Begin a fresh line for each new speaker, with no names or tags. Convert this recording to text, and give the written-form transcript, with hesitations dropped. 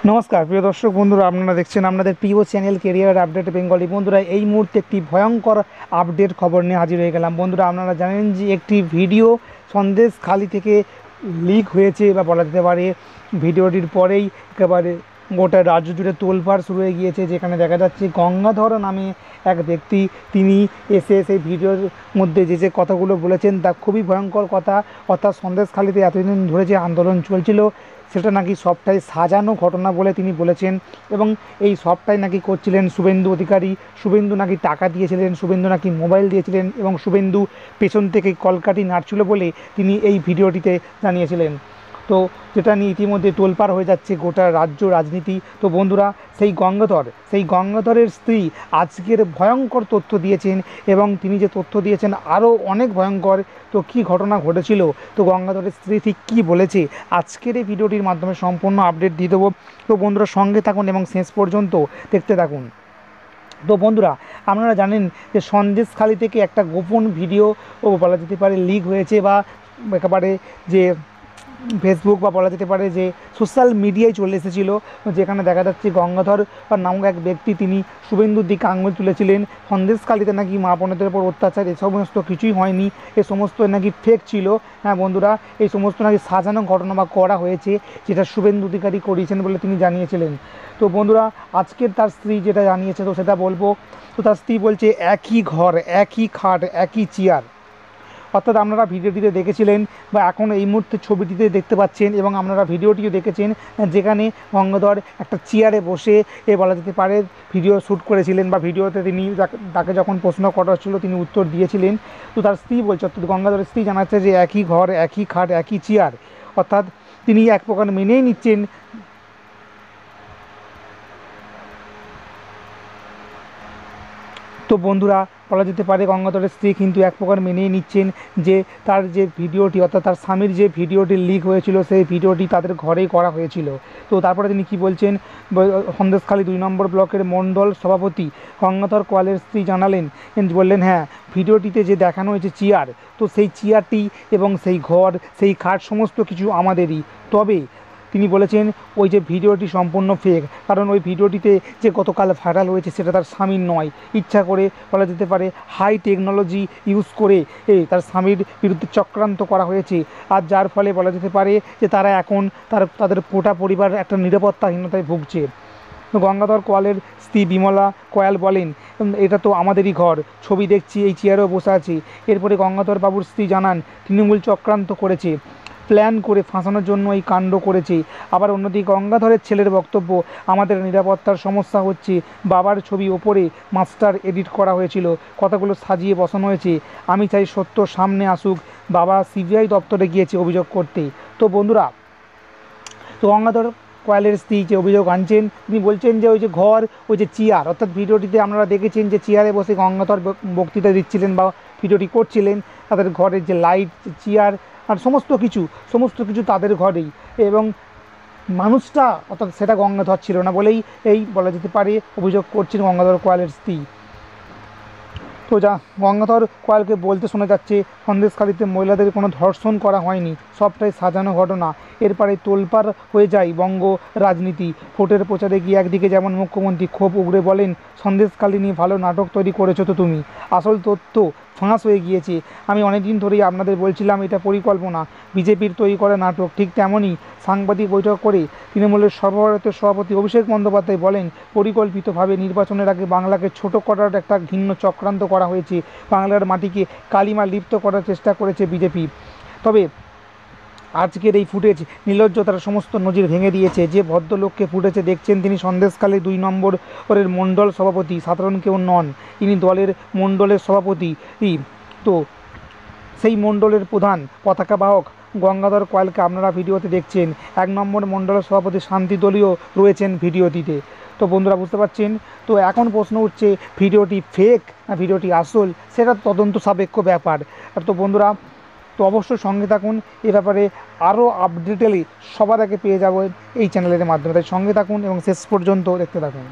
নমস্কার প্রিয় দর্শক বন্ধুরা, আপনারা দেখছেন আপনাদের প্রিয় চ্যানেল কেরিয়ার আপডেট বেঙ্গলি। বন্ধুরা, এই মুহূর্তে একটি ভয়ঙ্কর আপডেট খবর নিয়ে হাজির হয়ে গেলাম। বন্ধুরা, আপনারা জানেন যে একটি ভিডিও সন্দেশখালি থেকে লিক হয়েছে, বা বলা যেতে পারে ভিডিওটির পরেই একেবারে গোটা রাজ্য জুড়ে তোলপাড় শুরু হয়ে গিয়েছে। যেখানে দেখা যাচ্ছে গঙ্গাধর নামে এক ব্যক্তি, তিনি এসে সেই ভিডিওর মধ্যে যে কথাগুলো বলেছেন তা খুবই ভয়ঙ্কর কথা। অর্থাৎ সন্দেশখালিতে এতদিন ধরে যে আন্দোলন চলছিল সেটা নাকি সবটাই সাজানো ঘটনা বলে তিনি বলেছেন, এবং এই সবটাই নাকি করছিলেন শুভেন্দু অধিকারী। শুভেন্দু নাকি টাকা দিয়েছিলেন, শুভেন্দু নাকি মোবাইল দিয়েছিলেন, এবং শুভেন্দু পেছন থেকে কলকাঠি নাড়ছিল বলে তিনি এই ভিডিওটিতে জানিয়েছিলেন। তো যেটা নিয়ে ইতিমধ্যে তোলপাড় হয়ে যাচ্ছে গোটা রাজ্য রাজনীতি। তো বন্ধুরা, সেই গঙ্গাধরের স্ত্রী আজকের ভয়ঙ্কর তথ্য দিয়েছেন, এবং তিনি যে তথ্য দিয়েছেন আরও অনেক ভয়ঙ্কর। তো কী ঘটনা ঘটেছিল, তো গঙ্গাধরের স্ত্রী ঠিক কী বলেছে, আজকের এই ভিডিওটির মাধ্যমে সম্পূর্ণ আপডেট দিয়ে দেবো। তো বন্ধুরা, সঙ্গে থাকুন এবং শেষ পর্যন্ত দেখতে থাকুন। তো বন্ধুরা, আপনারা জানেন যে সন্দেশখালি থেকে একটা গোপন ভিডিও বলা যেতে পারে লিক হয়েছে, বা একেবারে যে ফেসবুক বা বলা যেতে পারে যে সোশ্যাল মিডিয়ায় চলে এসেছিলো, যেখানে দেখা যাচ্ছে গঙ্গাধর বা নামক এক ব্যক্তি তিনি শুভেন্দুর দিকে আঙুল তুলেছিলেন। সন্দেশখালিতে নাকি মা বোনেদের উপর অত্যাচার, এ সমস্ত কিছুই হয়নি, এ সমস্ত নাকি ফেক ছিল। হ্যাঁ বন্ধুরা, এই সমস্ত নাকি সাজানো ঘটনা বা করা হয়েছে, যেটা শুভেন্দু অধিকারী করিয়েছেন বলে তিনি জানিয়েছিলেন। তো বন্ধুরা, আজকের তার স্ত্রী যেটা জানিয়েছে তো সেটা বলবো। তো তার স্ত্রী বলছে, একই ঘর, একই খাট, একই চেয়ার। অর্থাৎ আপনারা ভিডিওটিতে দেখেছিলেন, বা এখন এই মুহূর্তে ছবিটিতে দেখতে পাচ্ছেন, এবং আপনারা ভিডিওটিও দেখেছেন, যেখানে গঙ্গাধর একটা চেয়ারে বসে বলা যেতে পারে ভিডিও শ্যুট করেছিলেন, বা ভিডিওতে তিনি তাকে যখন প্রশ্ন করা হচ্ছিল তিনি উত্তর দিয়েছিলেন। তো তার স্ত্রী বলছে, অর্থাৎ গঙ্গাধরের স্ত্রী জানাচ্ছে যে একই ঘর, একই খাট, একই চেয়ার। অর্থাৎ তিনি এক প্রকার মেনেই নিচ্ছেন। তো বন্ধুরা, বলা যেতে পারে গঙ্গাধরের স্ত্রী কিন্তু এক প্রকার মেনেই নিচ্ছেন যে তার যে ভিডিওটি, অর্থাৎ তার স্বামীর যে ভিডিওটি লিক হয়েছিল সেই ভিডিওটি তাদের ঘরেই করা হয়েছিল। তো তারপরে তিনি কি বলছেন, সন্দেশখালী 2 নম্বর ব্লকের মণ্ডল সভাপতি গঙ্গাধর কোয়ালের স্ত্রী জানালেন, বললেন, হ্যাঁ, ভিডিওটিতে যে দেখানো হয়েছে চেয়ার, তো সেই চেয়ারটি এবং সেই ঘর, সেই খাট সমস্ত কিছু আমাদেরই। তবে তিনি বলেছেন ওই যে ভিডিওটি সম্পূর্ণ ফেক, কারণ ওই ভিডিওটিতে যে গতকাল ভাইরাল হয়েছে সেটা তার স্বামীর নয়। ইচ্ছা করে বলা যেতে পারে হাই টেকনোলজি ইউজ করে তার স্বামীর বিরুদ্ধে চক্রান্ত করা হয়েছে, আর যার ফলে বলা যেতে পারে যে তারা এখন তাদের গোটা পরিবার একটা নিরাপত্তাহীনতায় ভুগছে। গঙ্গাধর কোয়ালের স্ত্রী বিমলা কোয়াল বলেন, এটা তো আমাদেরই ঘর, ছবি দেখছি, এই চেয়ারেও বসে আছি। এরপরে গঙ্গাধর বাবুর স্ত্রী জানান, তৃণমূল চক্রান্ত করেছে, প্ল্যান করে ফাঁসানোর জন্য এই কাণ্ড করেছে। আবার অন্যদিকে গঙ্গাধরের ছেলের বক্তব্য, আমাদের নিরাপত্তার সমস্যা হচ্ছে, বাবার ছবি ওপরে মাস্টার এডিট করা হয়েছিল, কথাগুলো সাজিয়ে বসানো হয়েছে, আমি চাই সত্য সামনে আসুক, বাবা সিবিআই দপ্তরে গিয়েছে অভিযোগ করতে। তো বন্ধুরা, তো গঙ্গাধর কোয়ালের স্ত্রী যে অভিযোগ আনছেন, তিনি বলছেন যে ওই যে ঘর, ওই যে চেয়ার, অর্থাৎ ভিডিওটিতে আপনারা দেখেছেন যে চেয়ারে বসে গঙ্গাধর বক্তৃতা দিচ্ছিলেন বা ভিডিওটি করছিলেন, তাদের ঘরের যে লাইট, চেয়ার আর সমস্ত কিছু তাদের ঘরেই, এবং মানুষটা অর্থাৎ সেটা গঙ্গাধর ছিল না বলেই এই বলা যেতে পারে অভিযোগ করছেন গঙ্গাধর কোয়ালের স্ত্রী। তো গঙ্গাধর কোয়ালকে বলতে শোনা যাচ্ছে, সন্দেশখালিতে মহিলাদের কোনো ধর্ষণ করা হয়নি, সবটাই সাজানো ঘটনা। এরপরে তোলপাড় হয়ে যায় বঙ্গ রাজনীতি। ভোটের প্রচারে গিয়ে একদিকে যেমন মুখ্যমন্ত্রী ক্ষোভ উগরে বলেন, সন্দেশখালি নিয়ে ভালো নাটক তৈরি করেছো তো তুমি, আসল তথ্য ফাঁস হয়ে গিয়েছে। আমি অনেকদিন ধরেই আপনাদের বলছিলাম এটা পরিকল্পনা, বিজেপির তৈরি করা নাটক। ঠিক তেমনই সাংবাদিক বৈঠক করে তৃণমূলের সর্বভারতীয় সভাপতি অভিষেক বন্দ্যোপাধ্যায় বলেন, পরিকল্পিতভাবে নির্বাচনের আগে বাংলাকে ছোট করার একটা ঘৃণ্য চক্রান্ত করা হয়েছে, বাংলার মাটিকে কালিমা লিপ্ত করার চেষ্টা করেছে বিজেপি। তবে আজকের এই ফুটেজ নির্লজ্জতার সমস্ত নজির ভেঙে দিয়েছে। যে ভদ্রলোককে ফুটেজে দেখছেন তিনি সন্দেশখালী 2 নম্বরের মণ্ডল সভাপতি, সাধারণ কেউ নন, ইনি দলের মণ্ডলের সভাপতি। তো সেই মণ্ডলের প্রধান পতাকা বাহক গঙ্গাধর কোয়ালকে আপনারা ভিডিওতে দেখছেন। 1 নম্বর মণ্ডলের সভাপতি শান্তি দলীয় রয়েছেন ভিডিওটিতে। তো বন্ধুরা, বুঝতে পারছেন। তো এখন প্রশ্ন উঠছে, ভিডিওটি ফেক না ভিডিওটি আসল, সেটা তদন্ত সাপেক্ষ ব্যাপার। আর তো বন্ধুরা, তো অবশ্যই সঙ্গে থাকুন, এ ব্যাপারে আরও আপডেটেলি সবার আগে পেয়ে যাবেন এই চ্যানেলের মাধ্যমে। তাই সঙ্গে থাকুন এবং শেষ পর্যন্ত দেখতে থাকুন।